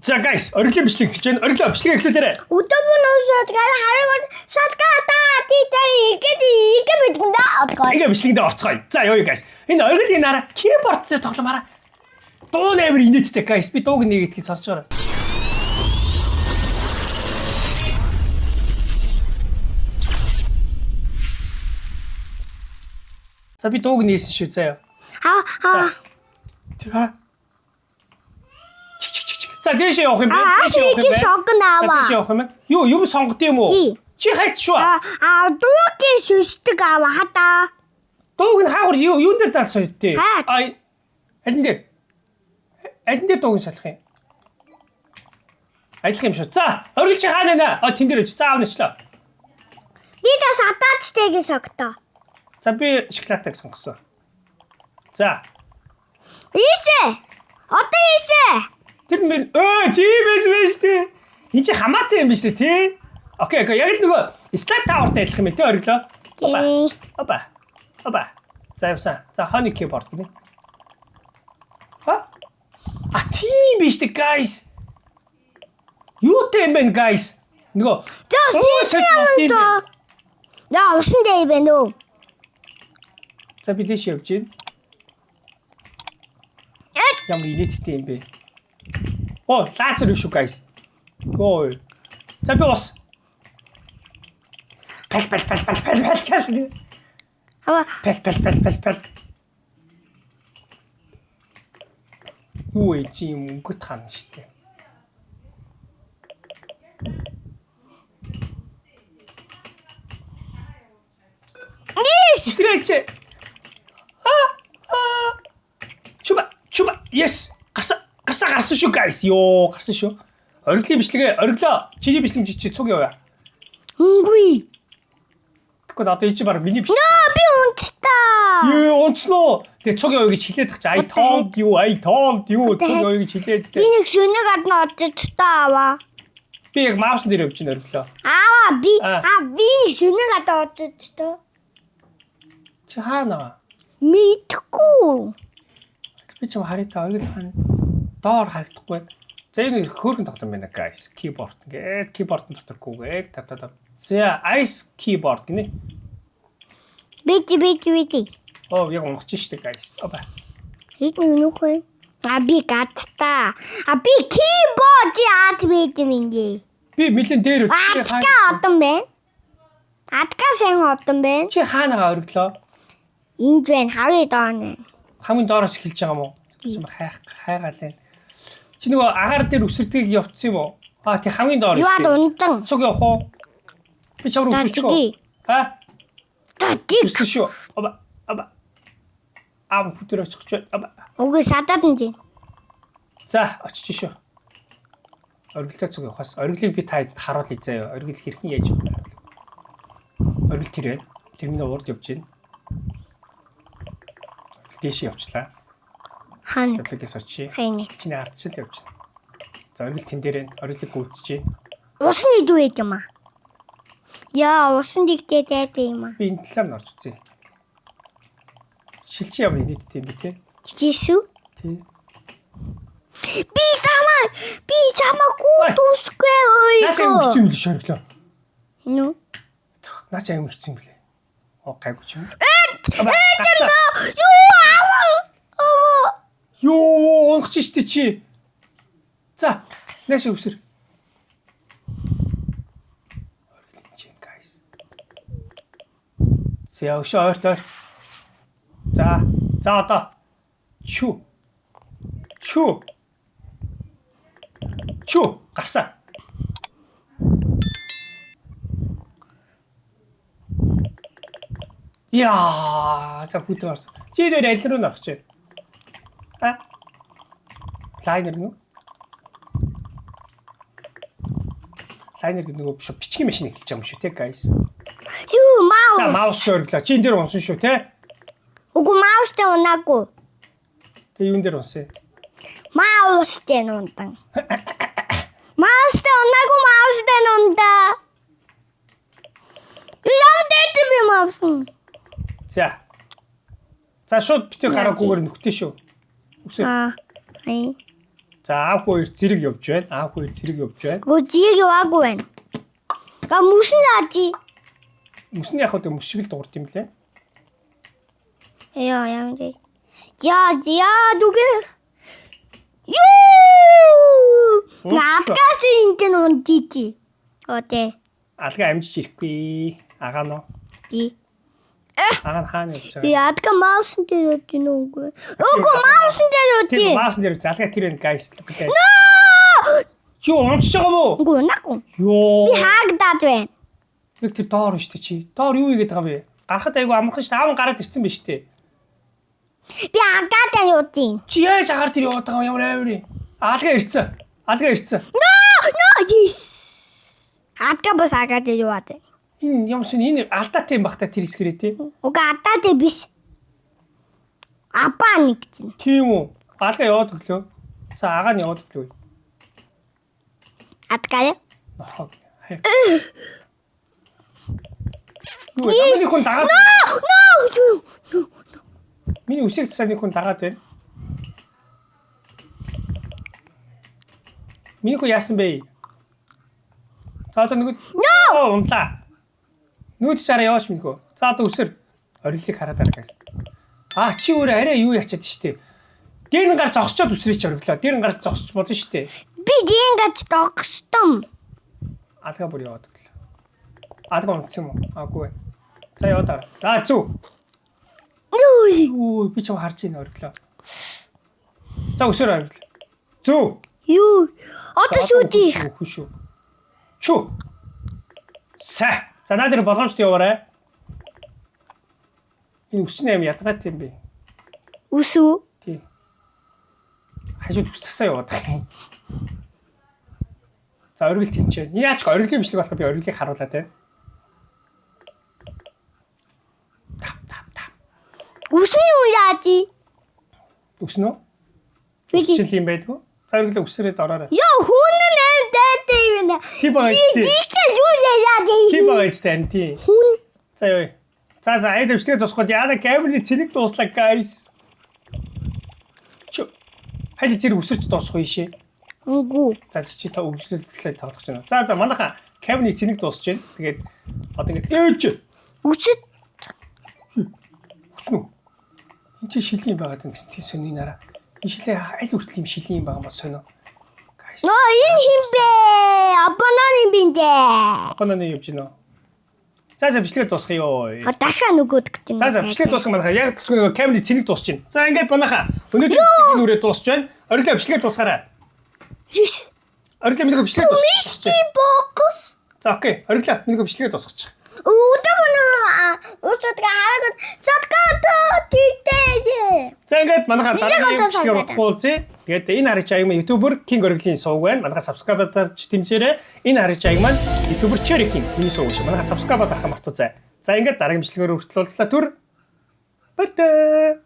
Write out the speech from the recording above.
За guys, ориглын бичлэг хийж байна. Ориглоо бичлэгээ эхлүүлээрэй. Өдөөс хараад садгата титэр игэ мэдгэнда. Ингээ бичлэгэндээ орцгоё. За ёо guys. Энэ ориглын нараа keyboard-тэй тогломоороо. Дуу нээр инээдтэй guys. Би дууг нэгэдгийг сонсож байгаа. За би дууг нээсэн шүү заяа. Аа. За дэше явах юм бэ? Дэше явах юм бэ? Юу сонгот юм уу? Чи хайч шүү. Дуугийн шүшдэг аваа хата. Дууг нь хаагур юун дээр даалцсан үү те? Ай. Алин дээр. Алин дээр дууг нь шалах юм. Адилхан юм шүү. За, оргил чи хаана нэ? Тэн дээр өч. За авначлаа. Би бас атаачтэйг согтоо. За би шоколадыг сонгосон. За. Ийшээ. Одоо ийшээ. Тэр минь тийм байж тээ. Энд чи хамаатай юм биш үү тий? Окей, яг л нөгөө слайд таавартай адилхан юм тий ориглоо. Опа. За явсан. За хоны keyboard гинэ. Тийм биш үү guys. Юутэй юм бэ guys? Нөгөө яа усан дээ бэ нөө. За би дэш явж байна. Ямар инээдтэй юм бэ? Лазер шүү guys. Гоо. За би бас. Пал. Хава. Пал. Юу юм өнгөт хана штэ. Срэч. Чуба. Yes. Гарсан шүү guys. Гарсан шүү. Ориглын бичлэгээ ориглоо. Чиний бичлэг чи цуг яваа. Үгүй. Тэгэхгүй одоо чи баг миний бичлэг. Би унцтаа. Унцноо. Тэгээ цуг яваа гэж хэлээд тах чи ай тоолд юу цуг яваа гэж хэлээд тэ. Би нэг шүнэг адна одож та аваа. Би яг маусын дээр явж байна ориглоо. Би шүнэг адна одож та. Чи хаана? Мэдхгүй. Би ч харитаа оргил хаана доор харагдахгүй. За энэ хөөргөн тоглоом байна guys. Keyboard ингээд keyboard-ын дотор гүгээл тав. За ice keyboard гинэ. Бити. Яг унгаж штэ guys. Опа. Хит нүхэ. Би гатта. Би keyboard яат мэдвингээ. Би нэлен дээр үгүй хаана одон бэ? Адгаа сайн одон бэ? Чи хаана орглоо? Энд байна хавь доонэ. Хамгийн доороос эхэлж байгаа юм уу? Хайгаал энэ. Чи нөгөө агаар дээр үсэрдгийг явцсан юм уу? Тий хамгийн доор. Яа ундан. Цуг явах уу? Би чамруу үсэрч. Ирсэн шүү. Аба. Хүтэр очих байна. Үгүй садаад нь. За, очиж шүү. Оргилтой цуг явахаас оргилыг би таад харуулъя заяа. Оргил хэрхэн яаж явах вэ? Оргил тэр байна. Тэрний урд явж байна. Дэш явчлаа. Хаана? Тэглээс очие. Хайны. Чиний ардчил явж байна. За оргил тэн дээр нь оргилыг гүйцэж байна. Усан идүү байд юм аа. Яа, усан дигтэй дайд юм аа. Би энэ талаар нь орж үзье. Шилчи ямар инээдтэй юм бэ те? Жишүү? Тий. Би чамаа гүтүсгүй ой. Наач юм хэцүү юм л шорглоо. Хинүү? Наач юм хэцүү юм блэ. Гайгүй ч юм. Юу унгах штэ чи. За, нааш өвсөр. Оргил чи guys. Зяа шортой. За одоо. Чү гарсан. Яа, за хүтэн орсон. Чи дээр аль руу нарах чи? Лайнер нү? Лайнер нөгөө бичгийн машин эхэлж байгаа юм шүү те guys. Маус. За маус шорглоо. Чи энэ дээр унсан шүү те? Үгүй маустай унаагүй. Тэгээ юун дээр унсан? Маустай ундан. Маустай унаа. Яа дэт би маусан. За шууд битээ гараагүйгээр нөхтэй шүү. Үсээ. За аав хоёр зэрэг явж байна. Аав хоёр зэрэг явж байна. Өө зийг яваагүй байна. Га мөсөн яачи. Мөсний яг хөө мөс шиг л дуурд юм лээ. Яа яа. Я дугэ. Юу! Наадгаас ингэн ундити. Оте. Алга амжиж ирэхгүй. Агаа нөө. Ди. Агаа нь хаана явж байгаа? Яадга маусын дээр явж гинэ үгүй. Үгүй маусын дээр явж. Тэр маусын дээр залгаа тэр энэ гайс л гэдэг. Наа! Чи унтж байгаа мó? Үгүй наахгүй. Йоо. Би хаагдаад байна. Яг тэр доор штэ чи. Доор юу игээд байгаа бэ? Гарахад айгу амархан штэ. Аав нь гараад ирсэн байж штэ. Би агаатай явдیں۔ Чи яаж агаар тэр яваад байгаа юм ямар амир. Алга ирсэн. Алга ирсэн. No, yes. Адга бас агаатай яваад. Энэ юмсан энэ алдаатай юм бах та тэр хэсгэрээ тий. Уга адаатай биш. Апаа нэг чинь. Тийм үү. Алга яваад өглөө. За агаа нь яваад өглөө. Адгаа. Нохоо. Юу ямар хүн дагаад. No. Миний үсэг цааны хүн дагаад байна. Миний хүн яасан бэ? За одоо нэг унлаа. Нүд шараа яваач минь хөө. За одоо үсэр ориглыг хараад байгаа гэсэн. Аа чи өөрөө арай юу ячаад штэ. Дээр нь гар зогсчоод үсрээч ориглоо. Дээр нь гар зогсч болно штэ. Би дийнгач догстом. Алга бүр яваад өглөө. Алга унтсан юм уу? Аагүй. За яваад байгаа. За зү. Юу би ч харж ийн ориглоо. За үсэр ориглоо. Зү. Юу? Одоо шүүдий. Хүшүү. Чү. Са. За надад болгоомжтой яваарай. Энэ үсний аим ядгатай юм бэ? Үсүү. Тий. Хажууд үсцсаа яваад байгаа. За оргил тэнчээ. Яаж ч оргилын бичлэг болох би оргилыг харуулаад байна. Тав. Үсүү юу яади? Үснө? Види. Үсчил юм байлгүй? За оргилээ үсрээд ороорой. Йоо хүн нь дээтэй юм байна. Тий байгаа тий. Дийч юу яади? Тий байгаа тийм тий. Хүн. За ёо. За айд өвчлээ тусгаад яана камерны цэник дууслаа guys. Чё. Хайд зэрэг үсэрч дуусахгүй шээ. Үгүй. За чи та өвчлөлөө тоглох гэж байна. За манайха камерны цэник дуусч байна. Тэгээд одоо ингэж ээж. Үсэт. Үснү. Энд чи шилийн байгаад гэсэн тий сони нараа. Энэ шилээ аль хүртэл юм шилийн байгаа мод сонио. Guys. Ноо энэ хин бэ? Абананы биндэ. Апананы явж гинөө. За бичлэг дуусгая. Дахиад нөгөөд гэж юм. За бичлэг дуусгах манайха яг нөгөө камерны цэник дуусч байна. За ингээд манайха өнөөдөр энэ үрээ дуусч байна. Оргилоо бичлэг дуусгаарай. Оргилоо миний бичлэг дуусгах. Мисти бокс. За окей. Оргилоо миний бичлэг дуусгах. Усад гараад садгаад тийтэй. За ингээд манайха дараагийн бичлэгээр удахгүй үзье. Тэгээд энэ харж аяг маань ютубер King Оргилийн сувг байна. Манайха сабскрайберч тэмцээрэй. Энэ харж аяг маань ютубер Cherry King миний сувг шиг. Манайха сабскрайб дарахаа мартуузай. За ингээд дараагийн бичлэгээр хүртэл уулзлаа түр. Баяртай.